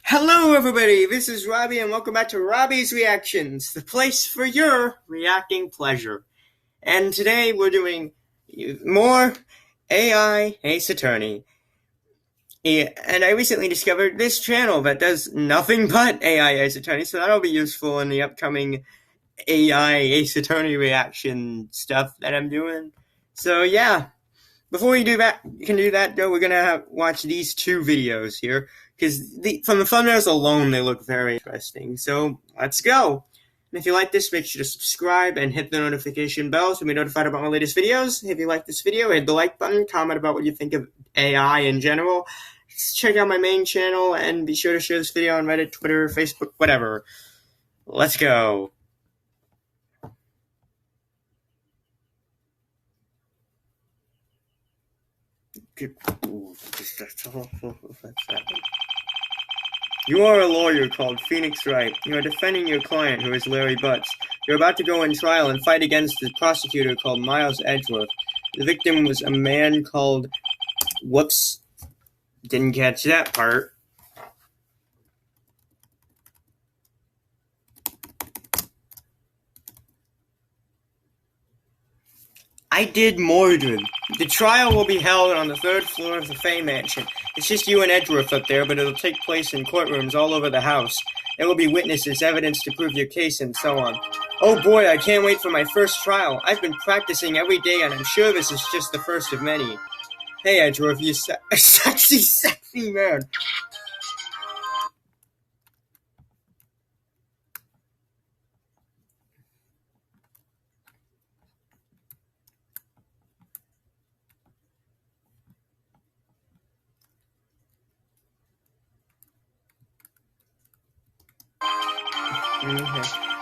Hello everybody, this is Robbie and welcome back to Robbie's Reactions, the place for your reacting pleasure. And today we're doing more AI Ace Attorney. And I recently discovered this channel that does nothing but AI Ace Attorney, so that'll be useful in the upcoming AI Ace Attorney reaction stuff that I'm doing. So yeah, before you can do that though, we're gonna watch these two videos here. Because from the thumbnails alone, they look very interesting. So, let's go! And if you like this, make sure to subscribe and hit the notification bell to be notified about my latest videos. If you like this video, hit the like button, comment about what you think of AI in general. Just check out my main channel, and be sure to share this video on Reddit, Twitter, Facebook, whatever. Let's go! You are a lawyer called Phoenix Wright. You are defending your client, who is Larry Butts. You're about to go on trial and fight against the prosecutor called Miles Edgeworth. The victim was a man called... Whoops. Didn't catch that part. I did Mordred. The trial will be held on the 3rd floor of the Fay Mansion. It's just you and Edgeworth up there, but it'll take place in courtrooms all over the house. There will be witnesses, evidence to prove your case, and so on. Oh boy, I can't wait for my first trial. I've been practicing every day, and I'm sure this is just the first of many. Hey, Edgeworth, you sexy man.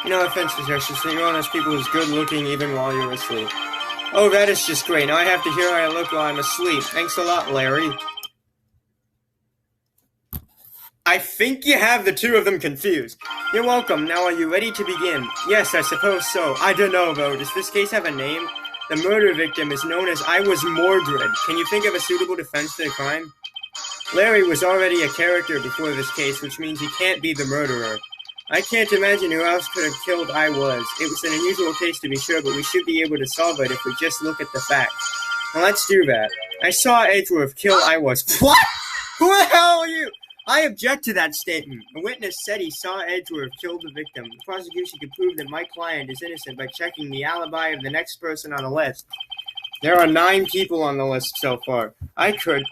No offense, Detective, you're one of those people who's good looking even while you're asleep. Oh, that is just great. Now I have to hear how I look while I'm asleep. Thanks a lot, Larry. I think you have the two of them confused. You're welcome. Now are you ready to begin? Yes, I suppose so. I don't know, though. Does this case have a name? The murder victim is known as I Was Mordred. Can you think of a suitable defense to the crime? Larry was already a character before this case, which means he can't be the murderer. I can't imagine who else could have killed I Was. It was an unusual case to be sure, but we should be able to solve it if we just look at the facts. Now let's do that. I saw Edgeworth kill I Was. What? Who the hell are you? I object to that statement. A witness said he saw Edgeworth kill the victim. The prosecution can prove that my client is innocent by checking the alibi of the next person on the list. There are 9 people on the list so far. I could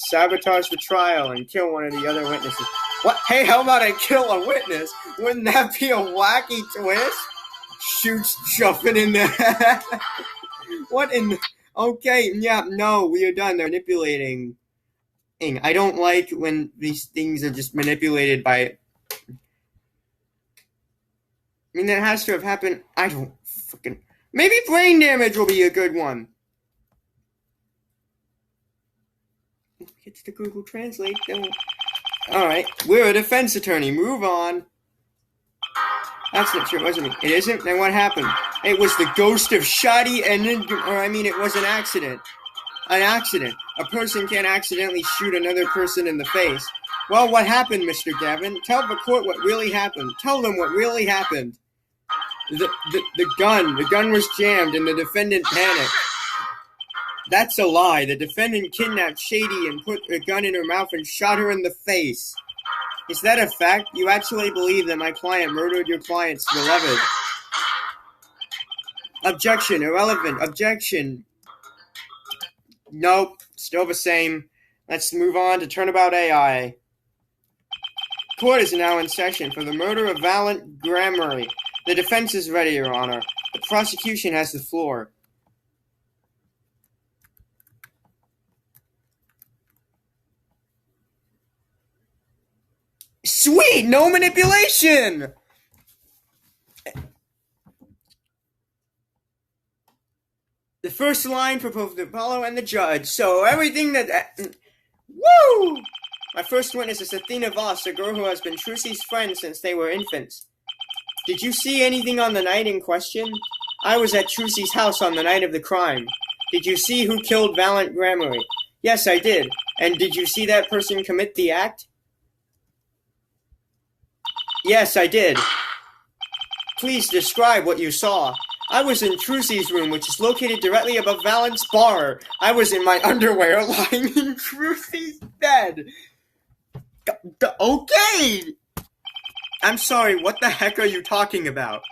sabotage the trial and kill one of the other witnesses. What? Hey, how about I kill a witness? Wouldn't that be a wacky twist? Shoots jumping in there. What in... Okay, yeah, no, we are done. They're manipulating. I don't like when these things are just manipulated by... I mean, that has to have happened. I don't fucking... Maybe brain damage will be a good one. It's the Google Translate. Alright, we're a defense attorney. Move on. That's not true, wasn't it? It isn't? Then what happened? It was the ghost of Shoddy and... it was an accident. An accident. A person can't accidentally shoot another person in the face. Well, what happened, Mr. Gavin? Tell the court what really happened. Tell them what really happened. The gun was jammed and the defendant panicked. That's a lie. The defendant kidnapped Shady and put a gun in her mouth and shot her in the face. Is that a fact? You actually believe that my client murdered your client's beloved? Objection. Irrelevant. Objection. Nope. Still the same. Let's move on to Turnabout AI. Court is now in session for the murder of Valent Gramarye. The defense is ready, Your Honor. The prosecution has the floor. Sweet! No manipulation! The first line for both Apollo and the judge. So everything that... Woo! My first witness is Athena Voss, a girl who has been Trucy's friend since they were infants. Did you see anything on the night in question? I was at Trucy's house on the night of the crime. Did you see who killed Valent Gramarye? Yes, I did. And did you see that person commit the act? Yes, I did. Please describe what you saw. I was in Trucy's room, which is located directly above Valent's bar. I was in my underwear lying in Trucy's bed. Okay! I'm sorry, what the heck are you talking about?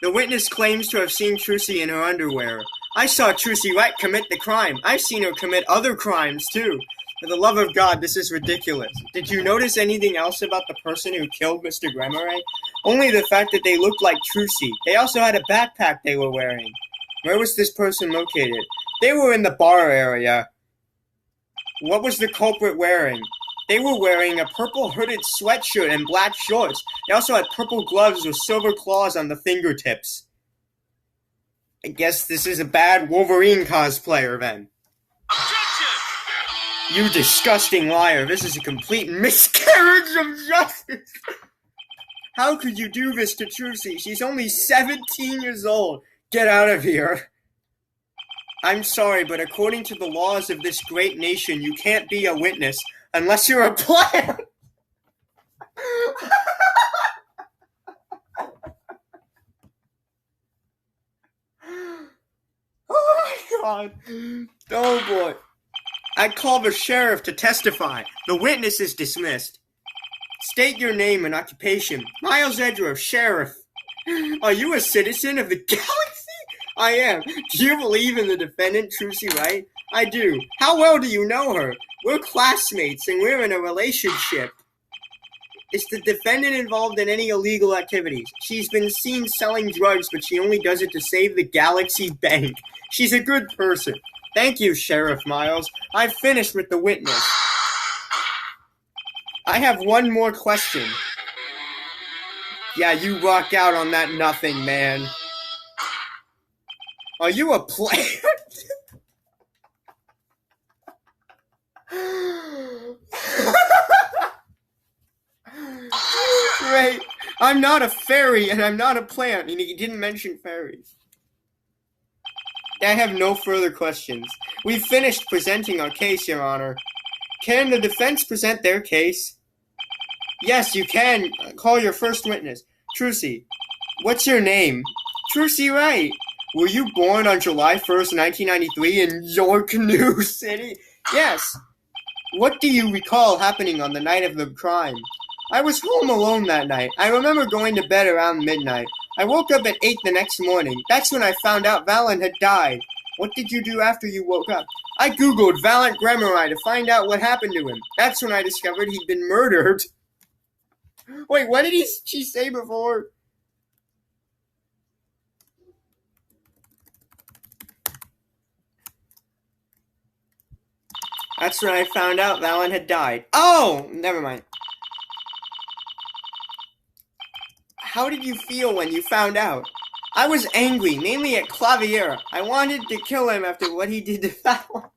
The witness claims to have seen Trucy in her underwear. I saw Trucy Wright commit the crime. I've seen her commit other crimes, too. For the love of God, this is ridiculous. Did you notice anything else about the person who killed Mr. Gremeray? Only the fact that they looked like Trucy. They also had a backpack they were wearing. Where was this person located? They were in the bar area. What was the culprit wearing? They were wearing a purple hooded sweatshirt and black shorts. They also had purple gloves with silver claws on the fingertips. I guess this is a bad Wolverine cosplayer then. You disgusting liar. This is a complete miscarriage of justice. How could you do this to Trucy? She's only 17 years old. Get out of here. I'm sorry, but according to the laws of this great nation, you can't be a witness unless you're a player. Oh my God. Oh boy. I call the sheriff to testify. The witness is dismissed. State your name and occupation. Miles Edgeworth, sheriff. Are you a citizen of the galaxy? I am. Do you believe in the defendant, Trucy Wright? I do. How well do you know her? We're classmates and we're in a relationship. Is the defendant involved in any illegal activities? She's been seen selling drugs, but she only does it to save the Galaxy Bank. She's a good person. Thank you, Sheriff Miles. I've finished with the witness. I have one more question. Yeah, you rock out on that nothing, man. Are you a player? Great. I'm not a fairy and I'm not a plant. And he didn't mention fairies. I have no further questions. We've finished presenting our case, Your Honor. Can the defense present their case? Yes, you can. Call your first witness. Trucy. What's your name? Trucy Wright. Were you born on July 1st, 1993 in York, New City? Yes. What do you recall happening on the night of the crime? I was home alone that night. I remember going to bed around midnight. I woke up at 8 the next morning. That's when I found out Valent had died. What did you do after you woke up? I Googled Valent Gremeray to find out what happened to him. That's when I discovered he'd been murdered. Wait, what did she say before? That's when I found out Valent had died. Oh, never mind. How did you feel when you found out? I was angry, mainly at Clavier. I wanted to kill him after what he did to Valent.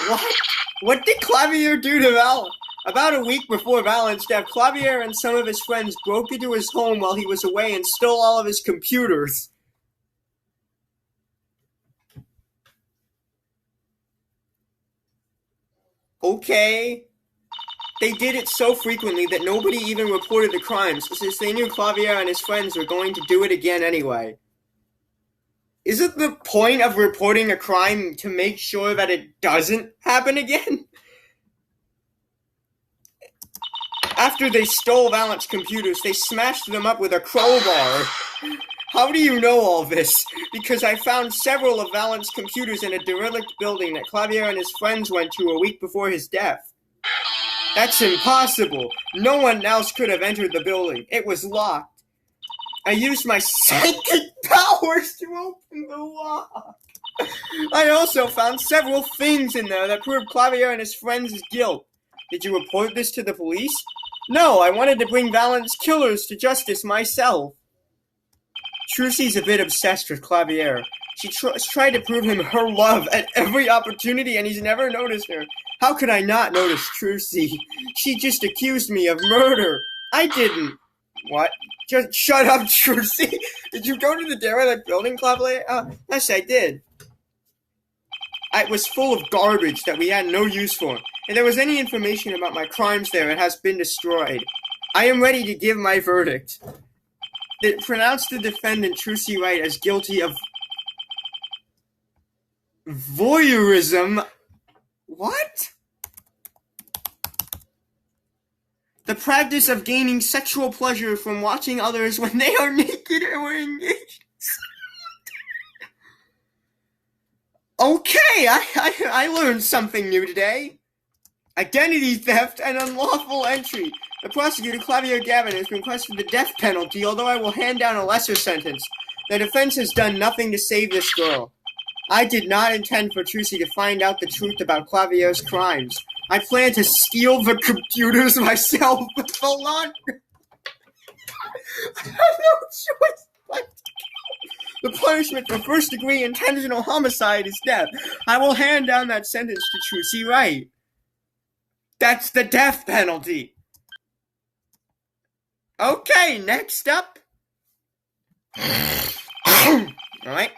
What? What did Clavier do to Valent? About a week before Valent's death, Clavier and some of his friends broke into his home while he was away and stole all of his computers. Okay. They did it so frequently that nobody even reported the crimes, since they knew Clavier and his friends were going to do it again anyway. Isn't the point of reporting a crime to make sure that it doesn't happen again? After they stole Valent's computers, they smashed them up with a crowbar. How do you know all this? Because I found several of Valent's computers in a derelict building that Clavier and his friends went to a week before his death. That's impossible. No one else could have entered the building. It was locked. I used my psychic powers to open the lock. I also found several things in there that proved Clavier and his friends' guilt. Did you report this to the police? No, I wanted to bring Valent's killers to justice myself. Trucy's a bit obsessed with Clavier. She tried to prove him her love at every opportunity, and he's never noticed her. How could I not notice Trucy? She just accused me of murder. I didn't. What? Just shut up, Trucy. Did you go to the derelict building, Clavier? Yes, I did. It was full of garbage that we had no use for. If there was any information about my crimes there, it has been destroyed. I am ready to give my verdict. Pronounce the defendant Trucy Wright as guilty of voyeurism. What? The practice of gaining sexual pleasure from watching others when they are naked or engaged. Okay, I learned something new today. Identity theft and unlawful entry. The prosecutor, Claudia Gavin, has requested the death penalty, although I will hand down a lesser sentence. The defense has done nothing to save this girl. I did not intend for Trucy to find out the truth about Clavier's crimes. I plan to steal the computers myself. Hold on. I have no choice but to kill. The punishment for first-degree intentional homicide is death. I will hand down that sentence to Trucy Wright. That's the death penalty. Okay, next up. Alright.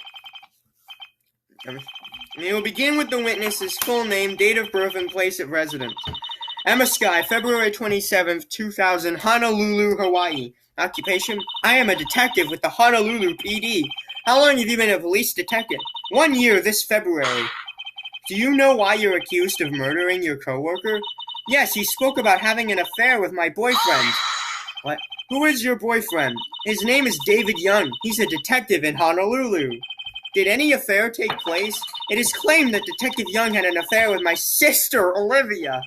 We will begin with the witness's full name, date of birth, and place of residence. Emma Sky, February 27th, 2000, Honolulu, Hawaii. Occupation? I am a detective with the Honolulu PD. How long have you been a police detective? 1 year this February. Do you know why you're accused of murdering your coworker? Yes, he spoke about having an affair with my boyfriend. What? Who is your boyfriend? His name is David Young. He's a detective in Honolulu. Did any affair take place? It is claimed that Detective Young had an affair with my sister, Olivia.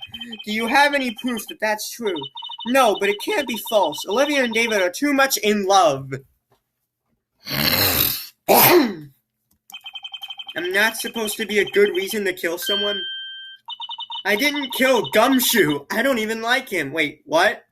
Do you have any proof that that's true? No, but it can't be false. Olivia and David are too much in love. I'm not supposed to be a good reason to kill someone? I didn't kill Gumshoe. I don't even like him. Wait, what?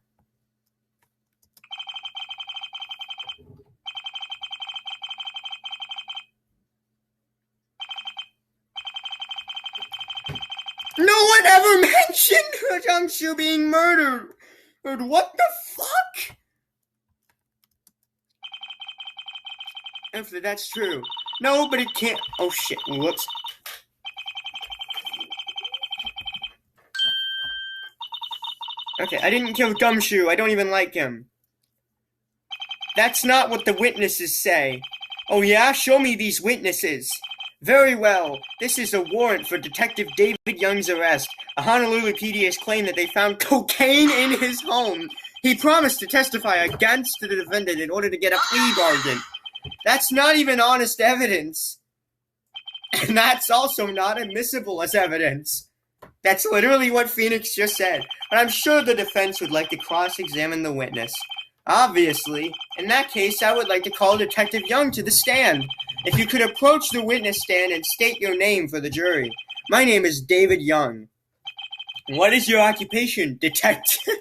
No one ever mentioned Gumshoe being murdered. What the fuck? If that's true. No, but it can't. Oh shit. Whoops. Okay, I didn't kill Gumshoe. I don't even like him. That's not what the witnesses say. Oh yeah? Show me these witnesses. Very well. This is a warrant for Detective David Young's arrest. A Honolulu PD has claimed that they found cocaine in his home. He promised to testify against the defendant in order to get a plea bargain. That's not even honest evidence. And that's also not admissible as evidence. That's literally what Phoenix just said. But I'm sure the defense would like to cross-examine the witness. Obviously. In that case, I would like to call Detective Young to the stand. If you could approach the witness stand and state your name for the jury. My name is David Young. What is your occupation, detective?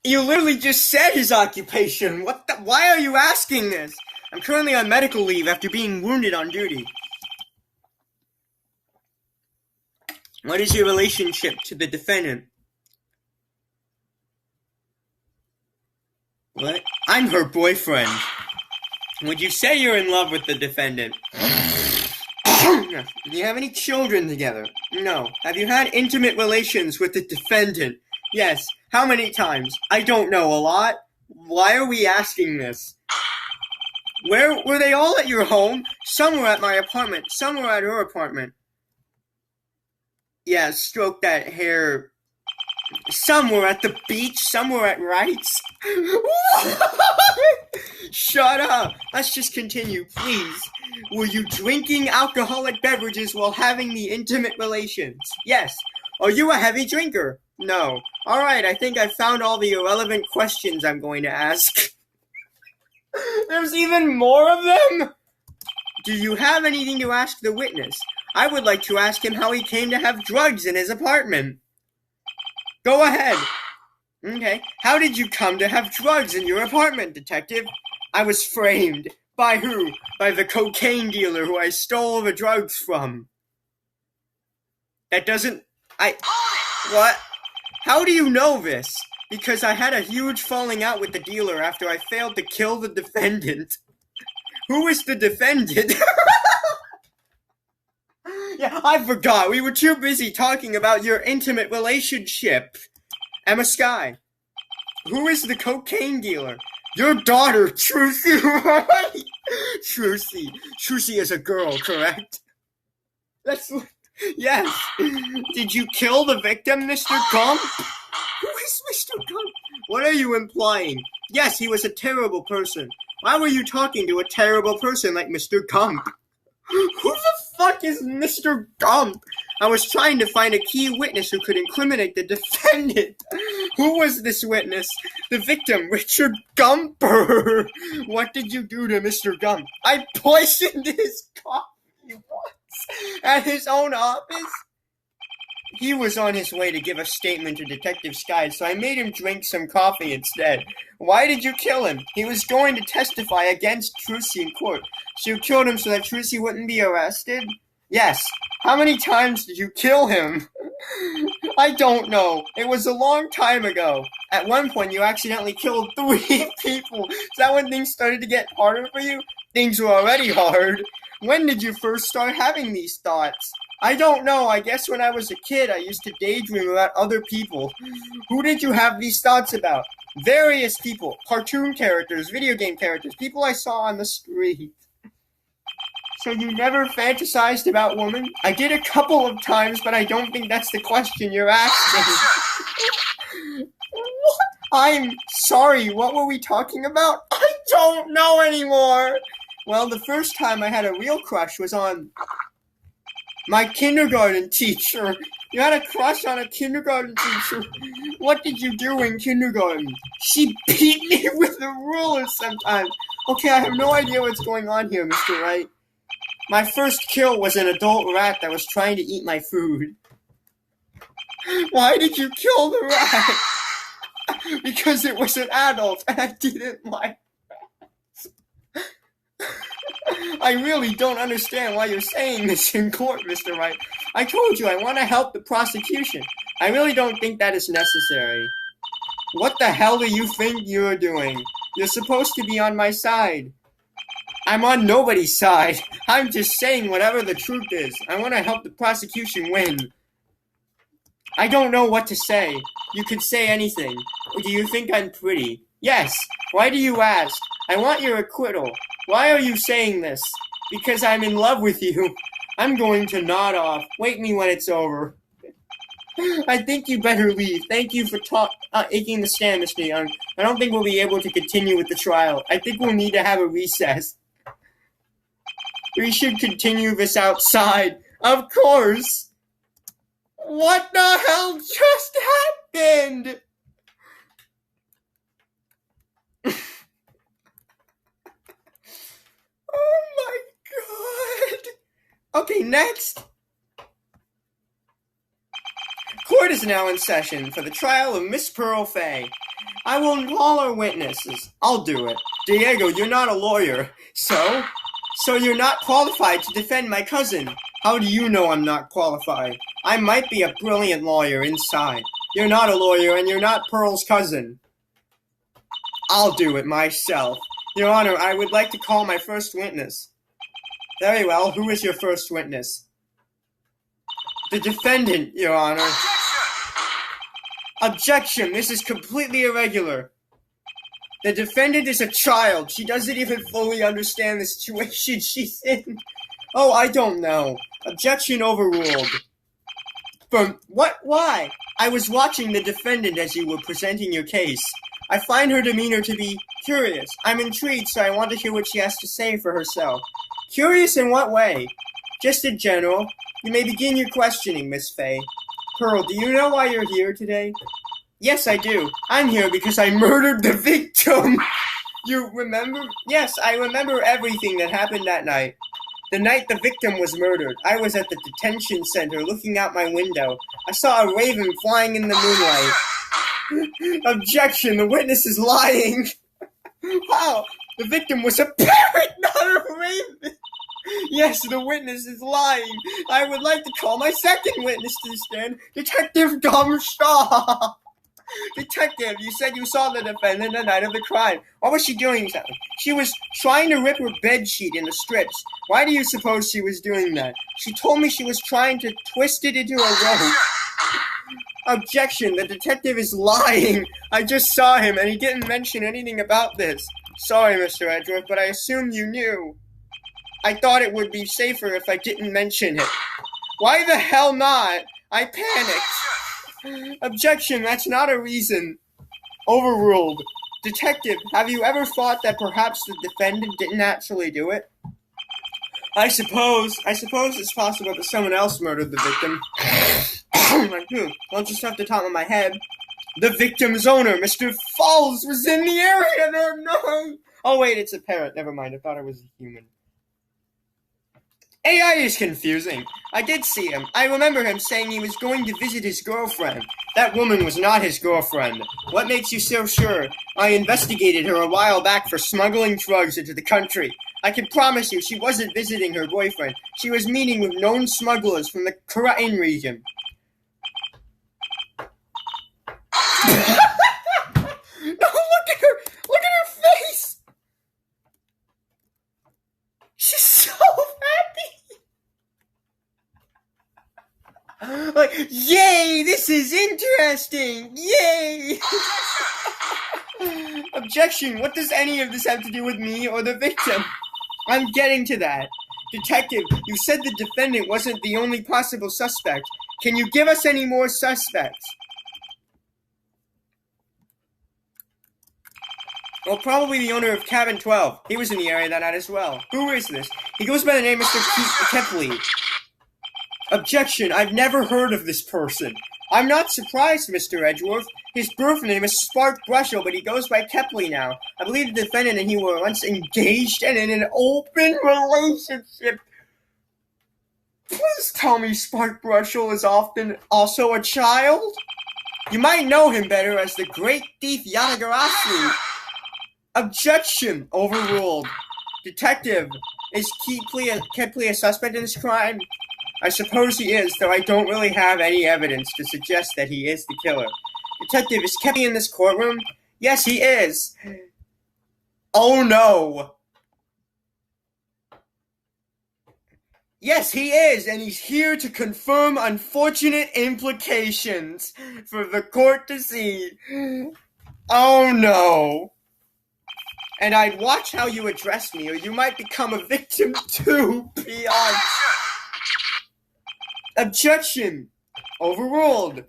You literally just said his occupation. What the? Why are you asking this? I'm currently on medical leave after being wounded on duty. What is your relationship to the defendant? What? I'm her boyfriend. Would you say you're in love with the defendant? Do you have any children together? No. Have you had intimate relations with the defendant? Yes. How many times? I don't know. A lot? Why are we asking this? Where were they all at your home? Some were at my apartment. Some were at her apartment. Yeah, stroke that hair. Some were at the beach. Some were at Wright's. Shut up. Let's just continue, please. Were you drinking alcoholic beverages while having the intimate relations? Yes. Are you a heavy drinker? No. All right, I think I've found all the irrelevant questions I'm going to ask. There's even more of them? Do you have anything to ask the witness? I would like to ask him how he came to have drugs in his apartment. Go ahead. Okay. How did you come to have drugs in your apartment, detective? I was framed. By who? By the cocaine dealer who I stole the drugs from. That doesn't... What? How do you know this? Because I had a huge falling out with the dealer after I failed to kill the defendant. Who is the defendant? Yeah, I forgot. We were too busy talking about your intimate relationship. Emma Sky. Who is the cocaine dealer? Your daughter, Trucy. Trucy. Trucy is a girl, correct? Yes. Did you kill the victim, Mr. Gump? Who is Mr. Gump? What are you implying? Yes, he was a terrible person. Why were you talking to a terrible person like Mr. Gump? Who the fuck is Mr. Gump? I was trying to find a key witness who could incriminate the defendant. Who was this witness? The victim, Richard Gumper. What did you do to Mr. Gump? I poisoned his coffee once at his own office. He was on his way to give a statement to Detective Sky, so I made him drink some coffee instead. Why did you kill him? He was going to testify against Trucy in court. So you killed him so that Trucy wouldn't be arrested? Yes. How many times did you kill him? I don't know. It was a long time ago. At one point, you accidentally killed 3 people. Is that when things started to get harder for you? Things were already hard. When did you first start having these thoughts? I don't know. I guess when I was a kid, I used to daydream about other people. Who did you have these thoughts about? Various people. Cartoon characters, video game characters, people I saw on the street. So you never fantasized about women? I did a couple of times, but I don't think that's the question you're asking. What? I'm sorry, what were we talking about? I don't know anymore. Well, the first time I had a real crush was on my kindergarten teacher. You had a crush on a kindergarten teacher. What did you do in kindergarten? She beat me with a ruler sometimes. Okay, I have no idea what's going on here, Mr. Wright. My first kill was an adult rat that was trying to eat my food. Why did you kill the rat? Because it was an adult and I didn't like rats. I really don't understand why you're saying this in court, Mr. Wright. I told you I want to help the prosecution. I really don't think that is necessary. What the hell do you think you're doing? You're supposed to be on my side. I'm on nobody's side. I'm just saying whatever the truth is. I want to help the prosecution win. I don't know what to say. You could say anything. Do you think I'm pretty? Yes. Why do you ask? I want your acquittal. Why are you saying this? Because I'm in love with you. I'm going to nod off. Wake me when it's over. I think you better leave. Thank you for taking the stand, Mr. Young. I don't think we'll be able to continue with the trial. I think we'll need to have a recess. We should continue this outside. Of course. What the hell just happened? Oh my god. Okay, next. Court is now in session for the trial of Miss Pearl Fay. I will call our witnesses. I'll do it. Diego, you're not a lawyer. So you're not qualified to defend my cousin. How do you know I'm not qualified? I might be a brilliant lawyer inside. You're not a lawyer and you're not Pearl's cousin. I'll do it myself. Your Honor, I would like to call my first witness. Very well. Who is your first witness? The defendant, Your Honor. Objection! This is completely irregular. The defendant is a child. She doesn't even fully understand the situation she's in. Oh, I don't know. Objection overruled. From what? Why? I was watching the defendant as you were presenting your case. I find her demeanor to be curious. I'm intrigued, so I want to hear what she has to say for herself. Curious in what way? Just in general. You may begin your questioning, Miss Fay. Pearl, do you know why you're here today? Yes, I do. I'm here because I murdered the victim. You remember? Yes, I remember everything that happened that night. The night the victim was murdered, I was at the detention center looking out my window. I saw a raven flying in the moonlight. Objection, the witness is lying. Wow, the victim was a parrot, not a raven. Yes, the witness is lying. I would like to call my second witness to the stand, Detective Gumshaw. Detective, you said you saw the defendant the night of the crime. What was she doing exactly? She was trying to rip her bedsheet into strips. Why do you suppose she was doing that? She told me she was trying to twist it into a rope. Objection, the detective is lying. I just saw him and he didn't mention anything about this. Sorry, Mr. Edgeworth, but I assumed you knew. I thought it would be safer if I didn't mention it. Why the hell not? I panicked. Objection, that's not a reason. Overruled. Detective, have you ever thought that perhaps the defendant didn't actually do it? I suppose it's possible that someone else murdered the victim. Well, just off the top of my head, the victim's owner, Mr. Falls, was in the area that night. Oh wait, it's a parrot. Never mind. I thought it was a human. AI is confusing. I did see him. I remember him saying he was going to visit his girlfriend. That woman was not his girlfriend. What makes you so sure? I investigated her a while back for smuggling drugs into the country. I can promise you she wasn't visiting her boyfriend. She was meeting with known smugglers from the Karain region. No, look at her! Look at her face! She's so happy! Like, yay! This is interesting! Yay! Objection! What does any of this have to do with me or the victim? I'm getting to that. Detective, you said the defendant wasn't the only possible suspect. Can you give us any more suspects? Well, probably the owner of Cabin 12. He was in the area that night as well. Who is this? He goes by the name Mr. Kepley. Objection, I've never heard of this person. I'm not surprised, Mr. Edgeworth. His birth name is Spark Brushel, but he goes by Kepley now. I believe the defendant and he were once engaged and in an open relationship. Please tell me Spark Brushel is often also a child? You might know him better as the Great Thief Yatagarasu. Objection! Overruled. Detective, is Kepley a suspect in this crime? I suppose he is, though I don't really have any evidence to suggest that he is the killer. Detective, is Kepley in this courtroom? Yes, he is. Oh no. Yes, he is, and he's here to confirm unfortunate implications for the court to see. Oh no. And I'd watch how you address me, or you might become a victim too, peon. Objection! Overruled.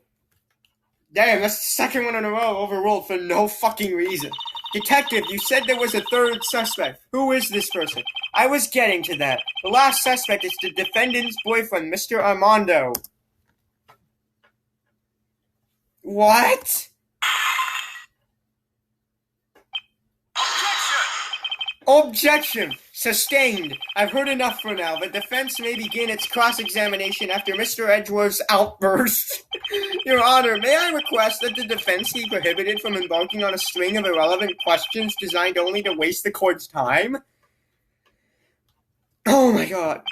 Damn, that's the second one in a row overruled for no fucking reason. Detective, you said there was a third suspect. Who is this person? I was getting to that. The last suspect is the defendant's boyfriend, Mr. Armando. What? Objection! Sustained. I've heard enough for now. The defense may begin its cross-examination after Mr. Edgeworth's outburst. Your Honor, may I request that the defense be prohibited from embarking on a string of irrelevant questions designed only to waste the court's time? Oh my god.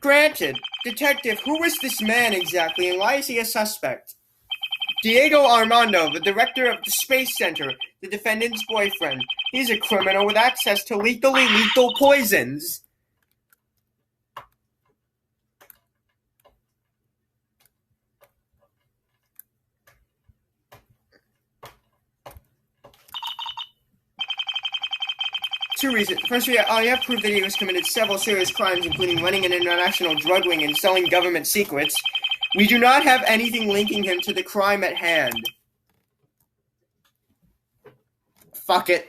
Granted. Detective, who is this man exactly, and why is he a suspect? Diego Armando, the director of the Space Center, the defendant's boyfriend. He's a criminal with access to lethally lethal poisons. Two reasons. First, I have proof that he has committed several serious crimes, including running an international drug ring and selling government secrets. We do not have anything linking him to the crime at hand. Fuck it.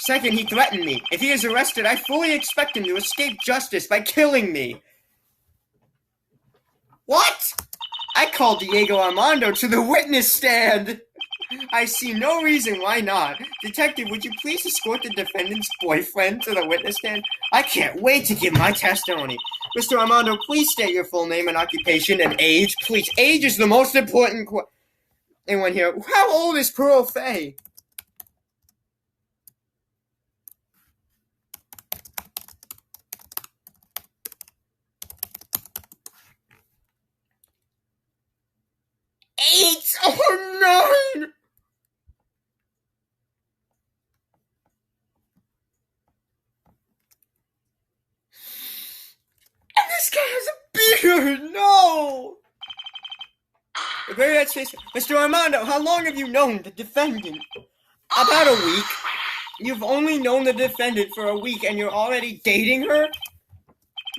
Second, he threatened me. If he is arrested, I fully expect him to escape justice by killing me. What? I called Diego Armando to the witness stand. I see no reason why not. Detective, would you please escort the defendant's boyfriend to the witness stand? I can't wait to give my testimony. Mr. Armando, please state your full name and occupation and age. Please, age is the most important Anyone here? How old is Pearl Fay? Eight or nine? The great Mr. Armando, how long have you known the defendant? About a week. You've only known the defendant for a week and you're already dating her?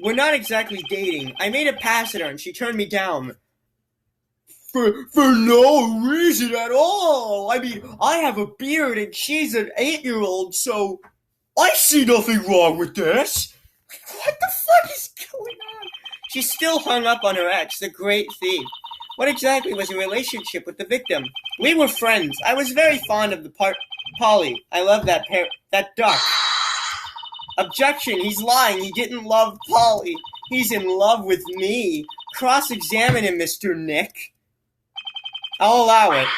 We're not exactly dating. I made a pass at her and she turned me down. For no reason at all. I mean, I have a beard and she's an 8-year-old, so I see nothing wrong with this. What the fuck is going on? She's still hung up on her ex, the great thief. What exactly was your relationship with the victim? We were friends. I was very fond of the Polly. I love that duck. Objection, he's lying. He didn't love Polly. He's in love with me. Cross-examine him, Mr. Nick. I'll allow it.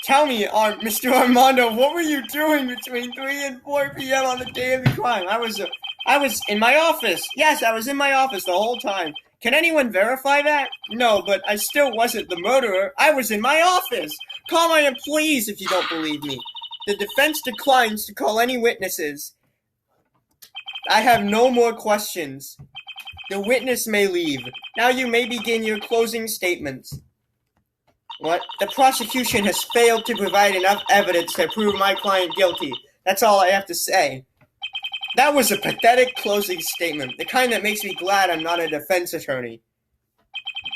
Tell me, Mr. Armando, what were you doing between 3 and 4 p.m. on the day of the crime? I was in my office. Yes, I was in my office the whole time. Can anyone verify that? No, but I still wasn't the murderer. I was in my office. Call my employees if you don't believe me. The defense declines to call any witnesses. I have no more questions. The witness may leave. Now you may begin your closing statements. What? The prosecution has failed to provide enough evidence to prove my client guilty. That's all I have to say. That was a pathetic closing statement, the kind that makes me glad I'm not a defense attorney.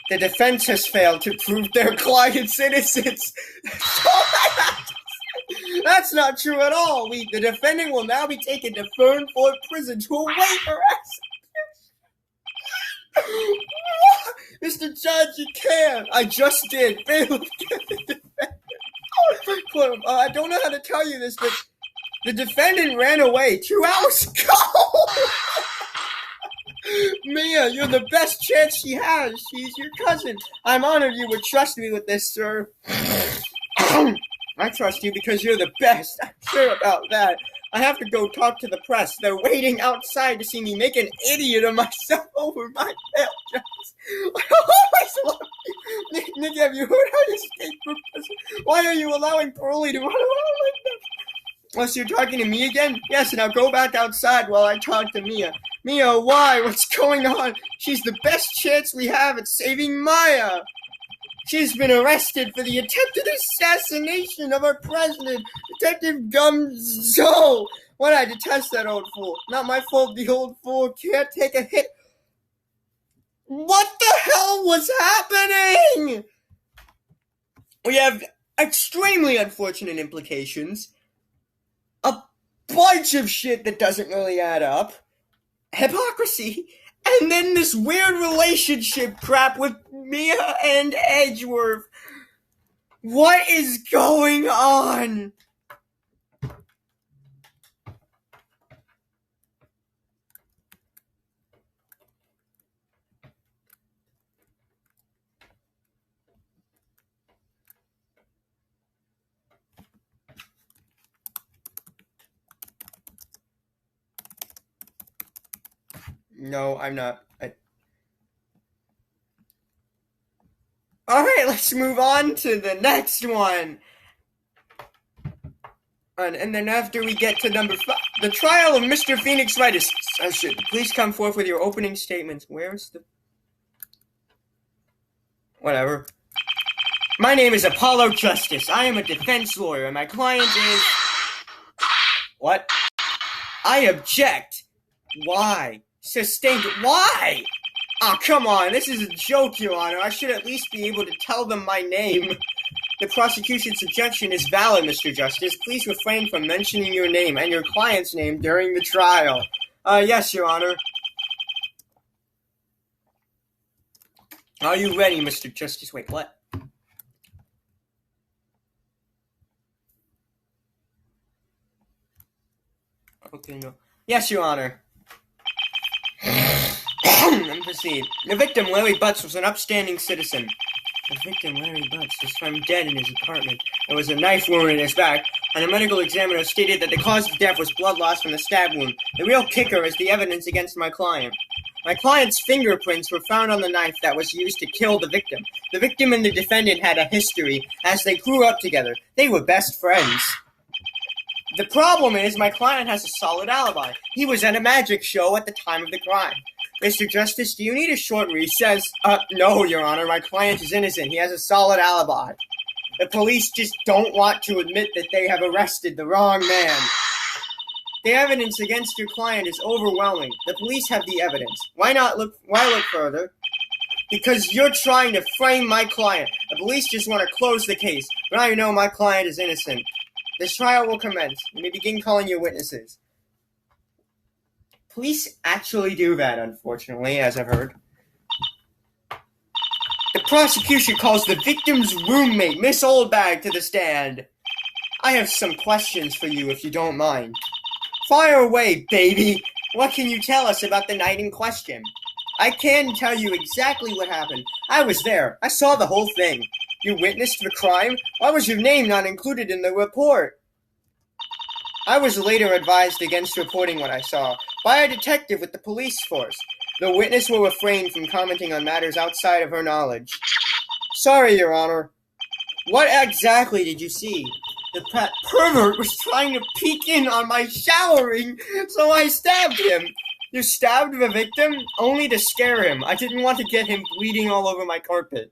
The defense has failed to prove their client's innocence. That's not true at all. The defendant will now be taken to Fernford Prison to await arrest. Mr. Judge, you can't. I just did. Bailiff, get the defendant. I don't know how to tell you this, but the defendant ran away 2 hours ago. Mia, you're the best chance she has. She's your cousin. I'm honored you would trust me with this, sir. I trust you because you're the best. I'm sure about that. I have to go talk to the press. They're waiting outside to see me make an idiot of myself over my tail jobs. I always love you. Nick, have you heard how to escape from prison? Why are you allowing Pearlie to run around like that? Oh, so you're talking to me again? Yes, now go back outside while I talk to Mia. Mia, why? What's going on? She's the best chance we have at saving Maya. She's been arrested for the attempted assassination of our president, Detective Gumzo. What? I detest that old fool. Not my fault the old fool can't take a hit. What the hell was happening? We have extremely unfortunate implications. A bunch of shit that doesn't really add up. Hypocrisy. And then this weird relationship crap with Mia and Edgeworth. What is going on? No, I'm not. Alright, let's move on to the next one. And then after we get to number 5, the trial of Mr. Phoenix Wright is... Please come forth with your opening statements. Where's the... Whatever. My name is Apollo Justice. I am a defense lawyer, and my client is... What? I object. Why? Sustained. Why? Oh, come on. This is a joke, Your Honor. I should at least be able to tell them my name. The prosecution's objection is valid, Mr. Justice. Please refrain from mentioning your name and your client's name during the trial. Yes, Your Honor. Are you ready, Mr. Justice? Wait, what? Okay, no. Yes, Your Honor. Proceed. The victim, Larry Butts, was an upstanding citizen. The victim, Larry Butts, was found dead in his apartment. There was a knife wound in his back, and a medical examiner stated that the cause of death was blood loss from the stab wound. The real kicker is the evidence against my client. My client's fingerprints were found on the knife that was used to kill the victim. The victim and the defendant had a history as they grew up together. They were best friends. The problem is my client has a solid alibi. He was at a magic show at the time of the crime. Mr. Justice, do you need a short recess? No, Your Honor. My client is innocent. He has a solid alibi. The police just don't want to admit that they have arrested the wrong man. The evidence against your client is overwhelming. The police have the evidence. Why look further? Because you're trying to frame my client. The police just want to close the case. But I know my client is innocent. This trial will commence. You may begin calling your witnesses. Police actually do that, unfortunately, as I've heard. The prosecution calls the victim's roommate, Miss Oldbag, to the stand. I have some questions for you, if you don't mind. Fire away, baby. What can you tell us about the night in question? I can tell you exactly what happened. I was there. I saw the whole thing. You witnessed the crime? Why was your name not included in the report? I was later advised against reporting what I saw by a detective with the police force. The witness will refrain from commenting on matters outside of her knowledge. Sorry, Your Honor. What exactly did you see? The pervert was trying to peek in on my showering, so I stabbed him. You stabbed the victim only to scare him. I didn't want to get him bleeding all over my carpet.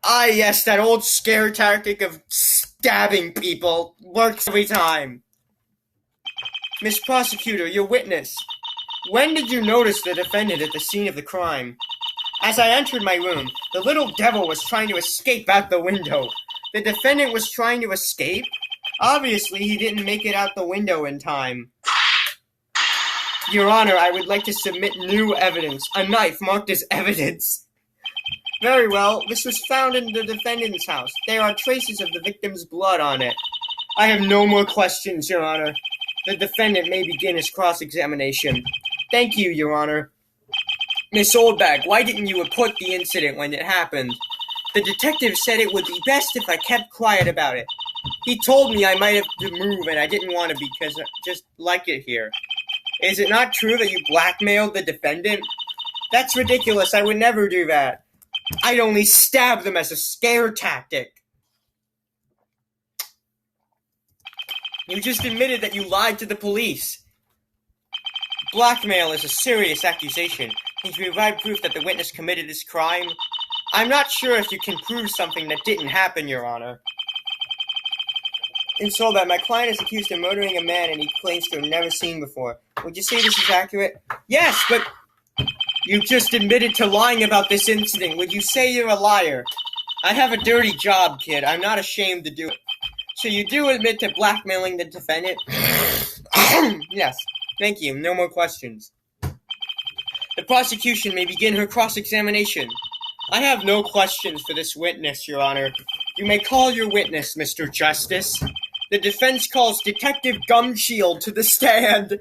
Ah, yes, that old scare tactic of stabbing people works every time. Miss Prosecutor, your witness. When did you notice the defendant at the scene of the crime? As I entered my room, the little devil was trying to escape out the window. The defendant was trying to escape? Obviously, he didn't make it out the window in time. Your Honor, I would like to submit new evidence. A knife marked as evidence. Very well. This was found in the defendant's house. There are traces of the victim's blood on it. I have no more questions, Your Honor. The defendant may begin his cross-examination. Thank you, Your Honor. Miss Oldbag, why didn't you report the incident when it happened? The detective said it would be best if I kept quiet about it. He told me I might have to move and I didn't want to because I just like it here. Is it not true that you blackmailed the defendant? That's ridiculous. I would never do that. I'd only stab them as a scare tactic. You just admitted that you lied to the police. Blackmail is a serious accusation. Can you provide proof that the witness committed this crime? I'm not sure if you can prove something that didn't happen, Your Honor. And so that my client is accused of murdering a man and he claims to have never seen before. Would you say this is accurate? Yes, but you just admitted to lying about this incident. Would you say you're a liar? I have a dirty job, kid. I'm not ashamed to do it. So you do admit to blackmailing the defendant? Yes. Thank you. No more questions. The prosecution may begin her cross-examination. I have no questions for this witness, Your Honor. You may call your witness, Mr. Justice. The defense calls Detective Gumshield to the stand.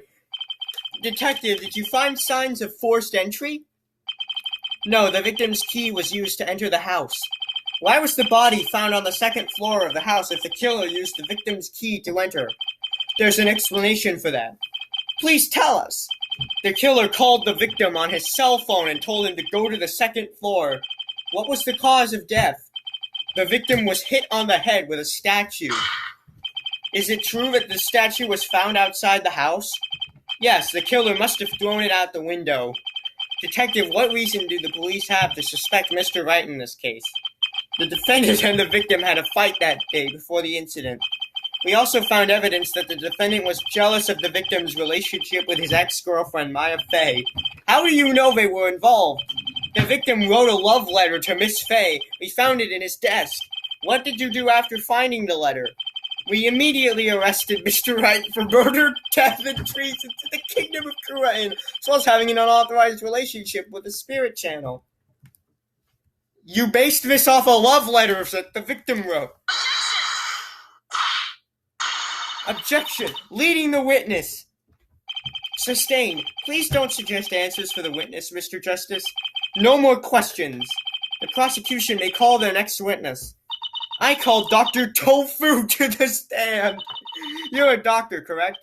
Detective, did you find signs of forced entry? No, the victim's key was used to enter the house. Why was the body found on the second floor of the house if the killer used the victim's key to enter? There's an explanation for that. Please tell us. The killer called the victim on his cell phone and told him to go to the second floor. What was the cause of death? The victim was hit on the head with a statue. Is it true that the statue was found outside the house? Yes, the killer must have thrown it out the window. Detective, what reason do the police have to suspect Mr. Wright in this case? The defendant and the victim had a fight that day before the incident. We also found evidence that the defendant was jealous of the victim's relationship with his ex-girlfriend, Maya Fey. How do you know they were involved? The victim wrote a love letter to Miss Fey. We found it in his desk. What did you do after finding the letter? We immediately arrested Mr. Wright for murder, death, and treason to the kingdom of Kurain, as well as having an unauthorized relationship with the spirit channel. You based this off a love letter that the victim wrote. Objection. Leading the witness. Sustained. Please don't suggest answers for the witness, Mr. Justice. No more questions. The prosecution may call their next witness. I call Dr. Tofu to the stand. You're a doctor, correct?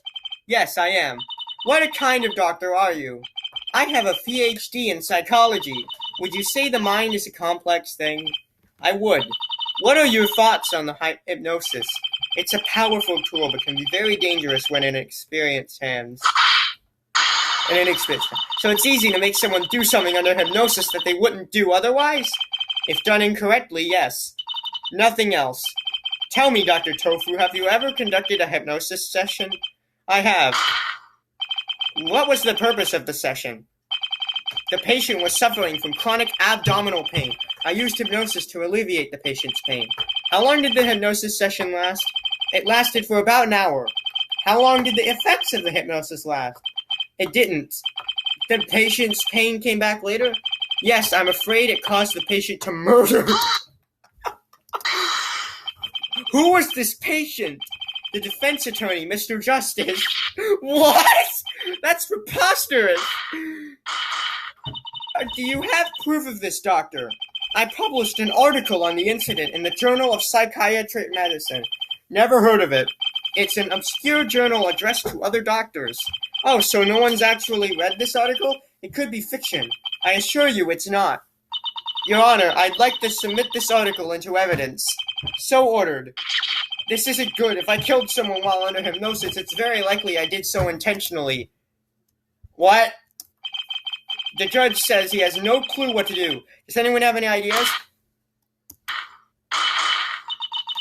Yes, I am. What kind of doctor are you? I have a PhD in psychology. Would you say the mind is a complex thing? I would. What are your thoughts on the hypnosis? It's a powerful tool, but can be very dangerous when in inexperienced hands. So it's easy to make someone do something under hypnosis that they wouldn't do otherwise? If done incorrectly, yes. Nothing else. Tell me, Dr. Tofu, have you ever conducted a hypnosis session? I have. What was the purpose of the session? The patient was suffering from chronic abdominal pain. I used hypnosis to alleviate the patient's pain. How long did the hypnosis session last? It lasted for about an hour. How long did the effects of the hypnosis last? It didn't. The patient's pain came back later? Yes, I'm afraid it caused the patient to murder. Who was this patient? The defense attorney, Mr. Justice. What? That's preposterous. Do you have proof of this, doctor? I published an article on the incident in the Journal of Psychiatric Medicine. Never heard of it. It's an obscure journal addressed to other doctors. Oh, so no one's actually read this article? It could be fiction. I assure you it's not. Your Honor, I'd like to submit this article into evidence. So ordered. This isn't good. If I killed someone while under hypnosis, it's very likely I did so intentionally. What? The judge says he has no clue what to do. Does anyone have any ideas?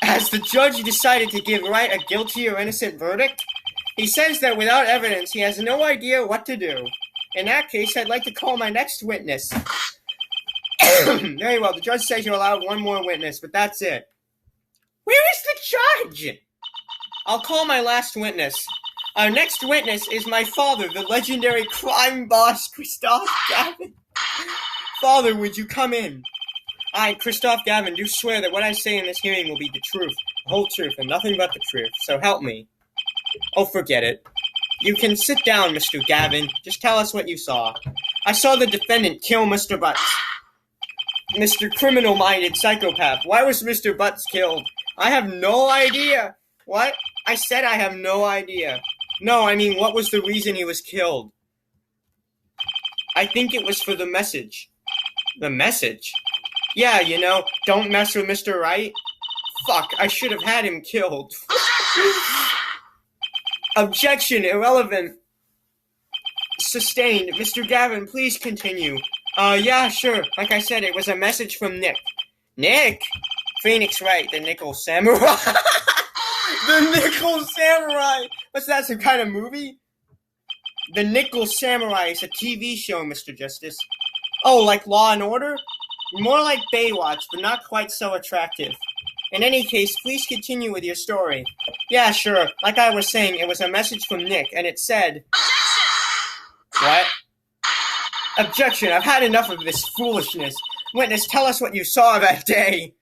Has the judge decided to give Wright a guilty or innocent verdict? He says that without evidence, he has no idea what to do. In that case, I'd like to call my next witness. Very well, the judge says you're allowed one more witness, but that's it. Where is the judge? I'll call my last witness. Our next witness is my father, the legendary crime boss, Christophe Gavin. Father, would you come in? I, Christophe Gavin, do swear that what I say in this hearing will be the truth, the whole truth, and nothing but the truth, so help me. Oh, forget it. You can sit down, Mr. Gavin. Just tell us what you saw. I saw the defendant kill Mr. Butts. Mr. Criminal-minded psychopath. Why was Mr. Butts killed? I have no idea. What? I said I have no idea. No, I mean, what was the reason he was killed? I think it was for the message. The message? Yeah, you know, don't mess with Mr. Wright. Fuck, I should have had him killed. Objection, irrelevant. Sustained. Mr. Gavin, please continue. Yeah, sure. Like I said, it was a message from Nick. Nick? Phoenix Wright, the Nickel Samurai. The Nickel Samurai! What's that, some kind of movie? The Nickel Samurai is a TV show, Mr. Justice. Oh, like Law and Order? More like Baywatch, but not quite so attractive. In any case, please continue with your story. Yeah, sure. Like I was saying, it was a message from Nick, and it said... What? Objection! I've had enough of this foolishness. Witness, tell us what you saw that day.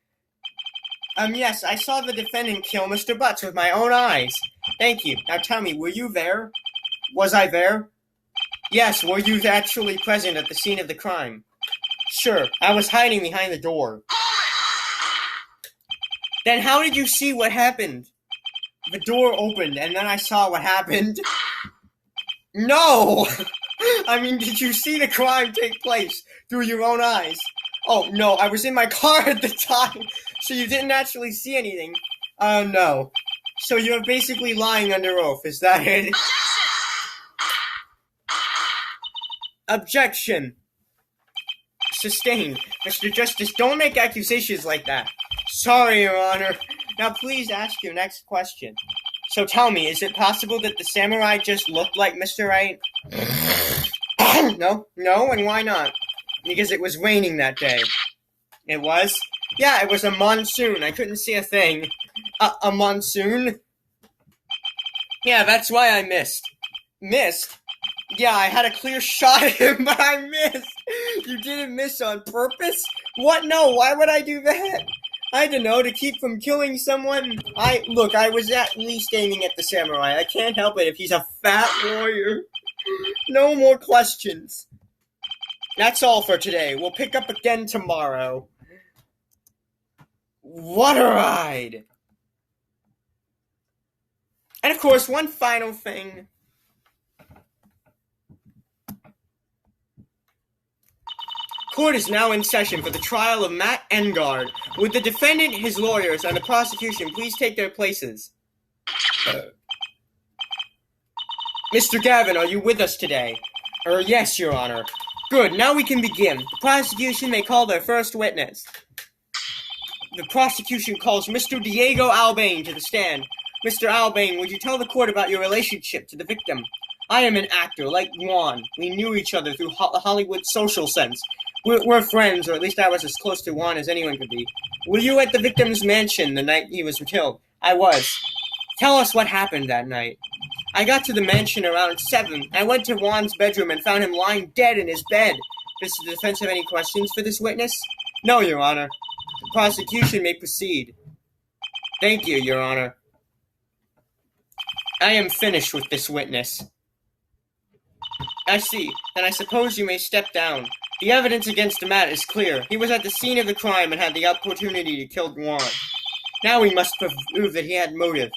Yes, I saw the defendant kill Mr. Butts with my own eyes. Thank you. Now tell me, were you there? Was I there? Yes, were you actually present at the scene of the crime? Sure, I was hiding behind the door. Then how did you see what happened? The door opened, and then I saw what happened. No! I mean, did you see the crime take place through your own eyes? Oh, no, I was in my car at the time, so you didn't actually see anything. No. So you're basically lying under oath, is that it? Objection. Sustained. Mr. Justice, don't make accusations like that. Sorry, Your Honor. Now please ask your next question. So tell me, is it possible that the samurai just looked like Mr. Wright? No, and why not? Because it was raining that day. It was? Yeah, it was a monsoon. I couldn't see a thing. A monsoon? Yeah, that's why I missed. Missed? Yeah, I had a clear shot at him, but I missed. You didn't miss on purpose? What? No, why would I do that? I don't know, to keep from killing someone. Look, I was at least aiming at the samurai. I can't help it if he's a fat warrior. No more questions. That's all for today. We'll pick up again tomorrow. What a ride! And of course, one final thing. Court is now in session for the trial of Matt Engard. Would the defendant, his lawyers, and the prosecution please take their places? Mr. Gavin, are you with us today? Yes, Your Honor. Good, now we can begin. The prosecution may call their first witness. The prosecution calls Mr. Diego Albane to the stand. Mr. Albane, would you tell the court about your relationship to the victim? I am an actor, like Juan. We knew each other through Hollywood social sense. We're friends, or at least I was as close to Juan as anyone could be. Were you at the victim's mansion the night he was killed? I was. Tell us what happened that night. I got to the mansion around 7. I went to Juan's bedroom and found him lying dead in his bed. Does the defense have any questions for this witness? No, Your Honor. The prosecution may proceed. Thank you, Your Honor. I am finished with this witness. I see. Then I suppose you may step down. The evidence against Matt is clear. He was at the scene of the crime and had the opportunity to kill Juan. Now we must prove that he had motive.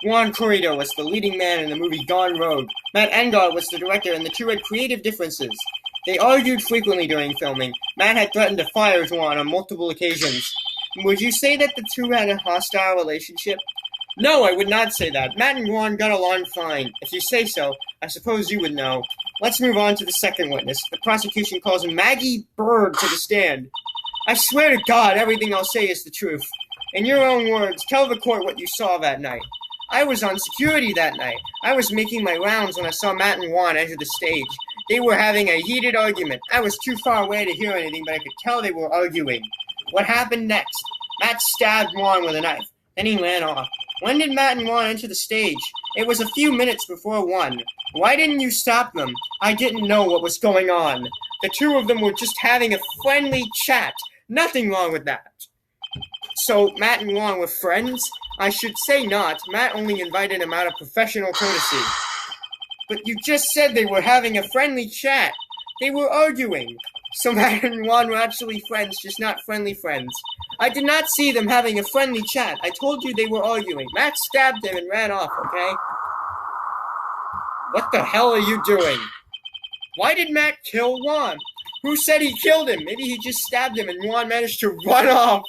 Juan Corrido was the leading man in the movie Gone Rogue. Matt Engarde was the director, and the two had creative differences. They argued frequently during filming. Matt had threatened to fire Juan on multiple occasions. Would you say that the two had a hostile relationship? No, I would not say that. Matt and Juan got along fine. If you say so, I suppose you would know. Let's move on to the second witness. The prosecution calls Maggie Bird to the stand. I swear to God, everything I'll say is the truth. In your own words, tell the court what you saw that night. I was on security that night. I was making my rounds when I saw Matt and Juan enter the stage. They were having a heated argument. I was too far away to hear anything, but I could tell they were arguing. What happened next? Matt stabbed Juan with a knife. Then he ran off. When did Matt and Juan enter the stage? It was a few minutes before 1. Why didn't you stop them? I didn't know what was going on. The two of them were just having a friendly chat. Nothing wrong with that. So Matt and Juan were friends? I should say not. Matt only invited him out of professional courtesy. But you just said they were having a friendly chat. They were arguing. So Matt and Juan were actually friends, just not friendly friends. I did not see them having a friendly chat. I told you they were arguing. Matt stabbed him and ran off, okay? What the hell are you doing? Why did Matt kill Juan? Who said he killed him? Maybe he just stabbed him and Juan managed to run off.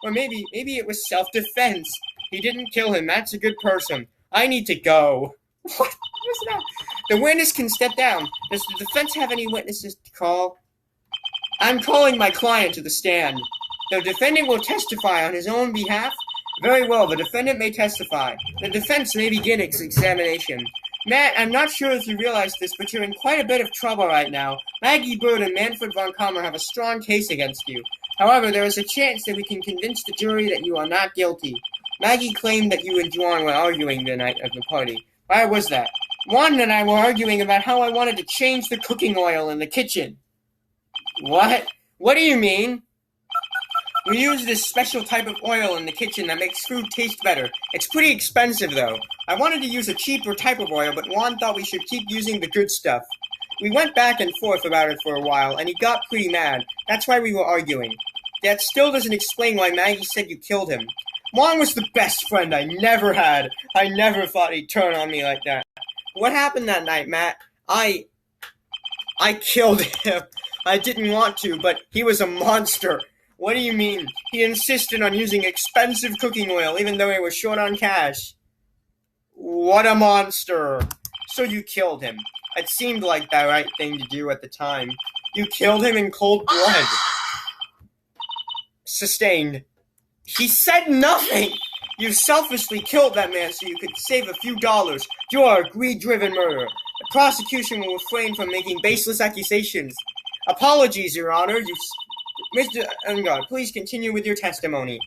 Or maybe it was self-defense. He didn't kill him. Matt's a good person. I need to go. What was that? The witness can step down. Does the defense have any witnesses to call? I'm calling my client to the stand. The defendant will testify on his own behalf? Very well, the defendant may testify. The defense may begin its examination. Matt, I'm not sure if you realize this, but you're in quite a bit of trouble right now. Maggie Bird and Manfred von Kammer have a strong case against you. However, there is a chance that we can convince the jury that you are not guilty. Maggie claimed that you and Juan were arguing the night of the party. Why was that? Juan and I were arguing about how I wanted to change the cooking oil in the kitchen. What? What do you mean? We use this special type of oil in the kitchen that makes food taste better. It's pretty expensive, though. I wanted to use a cheaper type of oil, but Juan thought we should keep using the good stuff. We went back and forth about it for a while, and he got pretty mad. That's why we were arguing. That still doesn't explain why Maggie said you killed him. Juan was the best friend I never had. I never thought he'd turn on me like that. What happened that night, Matt? I killed him. I didn't want to, but he was a monster. What do you mean? He insisted on using expensive cooking oil, even though he was short on cash. What a monster. So you killed him. It seemed like the right thing to do at the time. You killed him in cold blood. Sustained. He said nothing! You selfishly killed that man so you could save a few dollars. You are a greed-driven murderer. The prosecution will refrain from making baseless accusations. Apologies, Your Honor. Mr. Engarde, please continue with your testimony.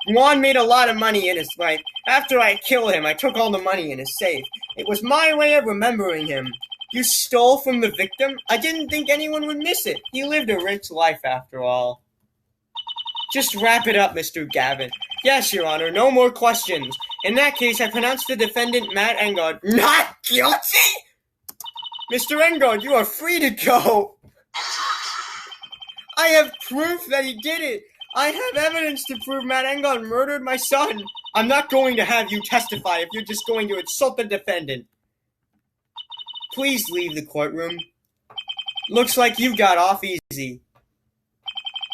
Juan made a lot of money in his life. After I killed him, I took all the money in his safe. It was my way of remembering him. You stole from the victim? I didn't think anyone would miss it. He lived a rich life, after all. Just wrap it up, Mr. Gavin. Yes, Your Honor, no more questions. In that case, I pronounce the defendant, Matt Engarde, not guilty! Mr. Engarde, you are free to go. I have proof that he did it. I have evidence to prove Matt Engarde murdered my son. I'm not going to have you testify if you're just going to insult the defendant. Please leave the courtroom. Looks like you got off easy.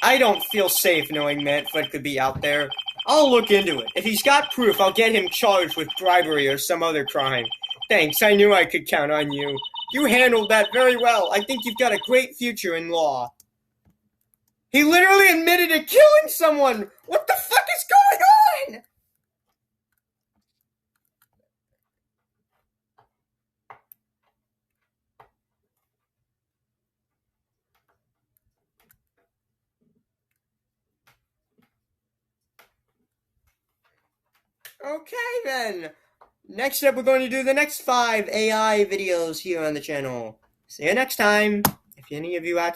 I don't feel safe knowing Manfred could be out there. I'll look into it. If he's got proof, I'll get him charged with bribery or some other crime. Thanks, I knew I could count on you. You handled that very well. I think you've got a great future in law. He literally admitted to killing someone! What the fuck is going on? Okay then. Next up, we're going to do the next 5 AI videos here on the channel. See you next time. If any of you actually